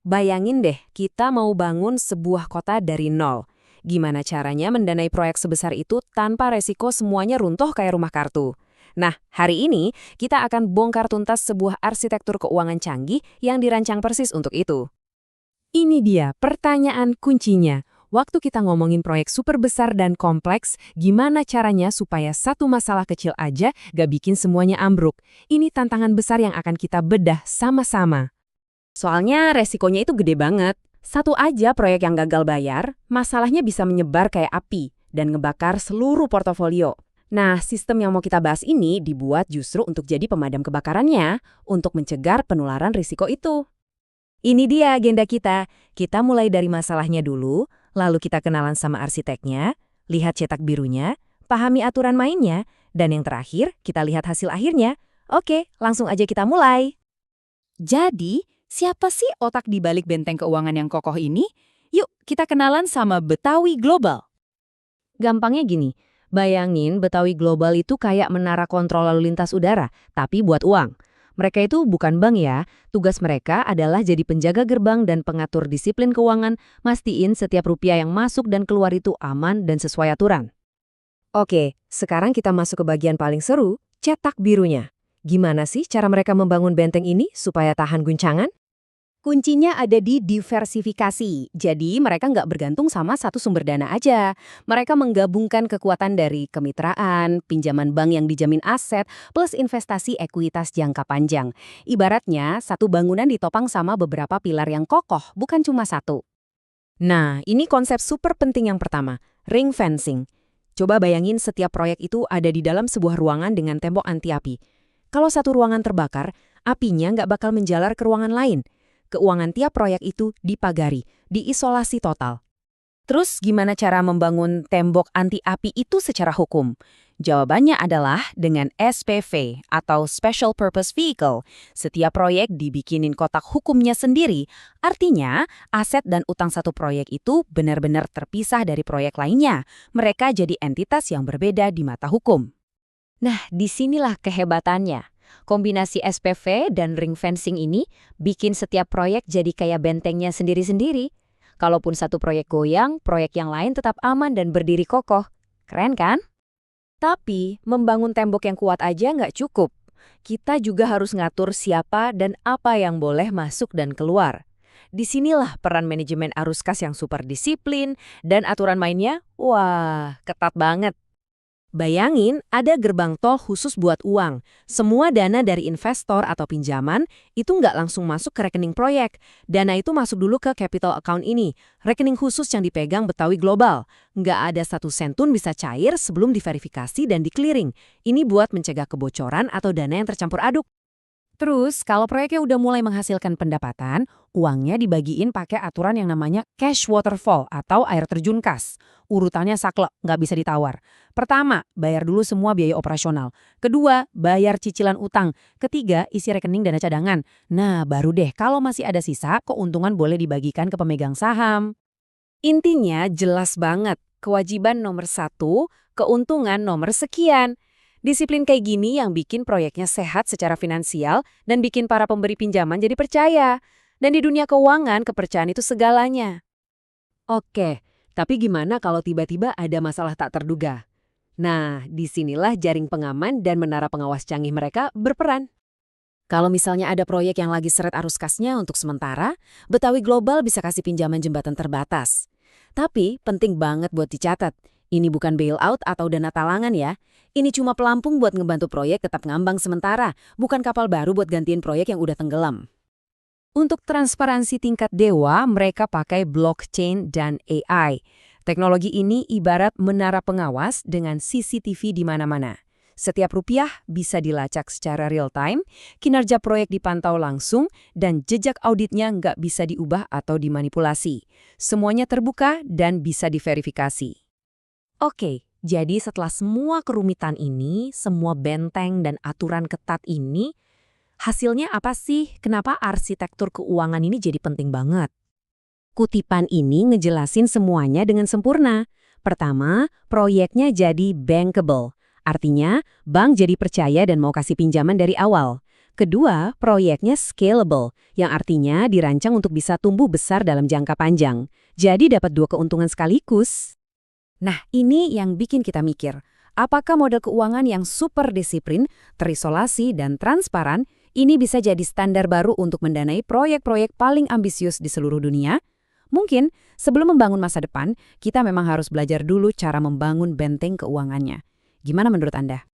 Bayangin deh, kita mau bangun sebuah kota dari nol. Gimana caranya mendanai proyek sebesar itu tanpa resiko semuanya runtuh kayak rumah kartu? Nah, hari ini kita akan bongkar tuntas sebuah arsitektur keuangan canggih yang dirancang persis untuk itu. Ini dia pertanyaan kuncinya. Waktu kita ngomongin proyek super besar dan kompleks, gimana caranya supaya satu masalah kecil aja gak bikin semuanya ambruk? Ini tantangan besar yang akan kita bedah sama-sama. Soalnya resikonya itu gede banget. Satu aja proyek yang gagal bayar, masalahnya bisa menyebar kayak api dan ngebakar seluruh portofolio. Nah, sistem yang mau kita bahas ini dibuat justru untuk jadi pemadam kebakarannya, untuk mencegah penularan risiko itu. Ini dia agenda kita. Kita mulai dari masalahnya dulu, lalu kita kenalan sama arsiteknya, lihat cetak birunya, pahami aturan mainnya, dan yang terakhir, kita lihat hasil akhirnya. Oke, langsung aja kita mulai. Jadi, siapa sih otak di balik benteng keuangan yang kokoh ini? Yuk, kita kenalan sama Betawi Global. Gampangnya gini, bayangin Betawi Global itu kayak menara kontrol lalu lintas udara, tapi buat uang. Mereka itu bukan bank ya, tugas mereka adalah jadi penjaga gerbang dan pengatur disiplin keuangan, mastiin setiap rupiah yang masuk dan keluar itu aman dan sesuai aturan. Oke, sekarang kita masuk ke bagian paling seru, cetak birunya. Gimana sih cara mereka membangun benteng ini supaya tahan guncangan? Kuncinya ada di diversifikasi, jadi mereka nggak bergantung sama satu sumber dana aja. Mereka menggabungkan kekuatan dari kemitraan, pinjaman bank yang dijamin aset, plus investasi ekuitas jangka panjang. Ibaratnya, satu bangunan ditopang sama beberapa pilar yang kokoh, bukan cuma satu. Nah, ini konsep super penting yang pertama, ring fencing. Coba bayangin setiap proyek itu ada di dalam sebuah ruangan dengan tembok anti api. Kalau satu ruangan terbakar, apinya nggak bakal menjalar ke ruangan lain. Keuangan tiap proyek itu dipagari, diisolasi total. Terus gimana cara membangun tembok anti api itu secara hukum? Jawabannya adalah dengan SPV atau Special Purpose Vehicle. Setiap proyek dibikinin kotak hukumnya sendiri, artinya aset dan utang satu proyek itu benar-benar terpisah dari proyek lainnya. Mereka jadi entitas yang berbeda di mata hukum. Nah, disinilah kehebatannya. Kombinasi SPV dan ring fencing ini bikin setiap proyek jadi kayak bentengnya sendiri-sendiri. Kalaupun satu proyek goyang, proyek yang lain tetap aman dan berdiri kokoh. Keren kan? Tapi, membangun tembok yang kuat aja nggak cukup. Kita juga harus ngatur siapa dan apa yang boleh masuk dan keluar. Disinilah peran manajemen arus kas yang super disiplin dan aturan mainnya, wah, ketat banget. Bayangin ada gerbang tol khusus buat uang. Semua dana dari investor atau pinjaman itu nggak langsung masuk ke rekening proyek. Dana itu masuk dulu ke capital account ini, rekening khusus yang dipegang Betawi Global. Nggak ada satu sen pun bisa cair sebelum diverifikasi dan di-clearing. Ini buat mencegah kebocoran atau dana yang tercampur aduk. Terus, kalau proyeknya udah mulai menghasilkan pendapatan, uangnya dibagiin pakai aturan yang namanya cash waterfall atau air terjun kas. Urutannya saklek, nggak bisa ditawar. Pertama, bayar dulu semua biaya operasional. Kedua, bayar cicilan utang. Ketiga, isi rekening dana cadangan. Nah, baru deh kalau masih ada sisa, keuntungan boleh dibagikan ke pemegang saham. Intinya jelas banget, kewajiban nomor 1, keuntungan nomor sekian. Disiplin kayak gini yang bikin proyeknya sehat secara finansial dan bikin para pemberi pinjaman jadi percaya. Dan di dunia keuangan, kepercayaan itu segalanya. Oke, tapi gimana kalau tiba-tiba ada masalah tak terduga? Nah, disinilah jaring pengaman dan menara pengawas canggih mereka berperan. Kalau misalnya ada proyek yang lagi seret arus kasnya untuk sementara, Betawi Global bisa kasih pinjaman jembatan terbatas. Tapi penting banget buat dicatat, ini bukan bailout atau dana talangan ya. Ini cuma pelampung buat ngebantu proyek tetap ngambang sementara, bukan kapal baru buat gantiin proyek yang udah tenggelam. Untuk transparansi tingkat dewa, mereka pakai blockchain dan AI. Teknologi ini ibarat menara pengawas dengan CCTV di mana-mana. Setiap rupiah bisa dilacak secara real-time, kinerja proyek dipantau langsung, dan jejak auditnya nggak bisa diubah atau dimanipulasi. Semuanya terbuka dan bisa diverifikasi. Oke, jadi setelah semua kerumitan ini, semua benteng dan aturan ketat ini, hasilnya apa sih? Kenapa arsitektur keuangan ini jadi penting banget? Kutipan ini ngejelasin semuanya dengan sempurna. Pertama, proyeknya jadi bankable. Artinya, bank jadi percaya dan mau kasih pinjaman dari awal. Kedua, proyeknya scalable, yang artinya dirancang untuk bisa tumbuh besar dalam jangka panjang. Jadi dapat dua keuntungan sekaligus. Nah, ini yang bikin kita mikir, apakah model keuangan yang super disiplin, terisolasi, dan transparan ini bisa jadi standar baru untuk mendanai proyek-proyek paling ambisius di seluruh dunia? Mungkin sebelum membangun masa depan, kita memang harus belajar dulu cara membangun benteng keuangannya. Gimana menurut Anda?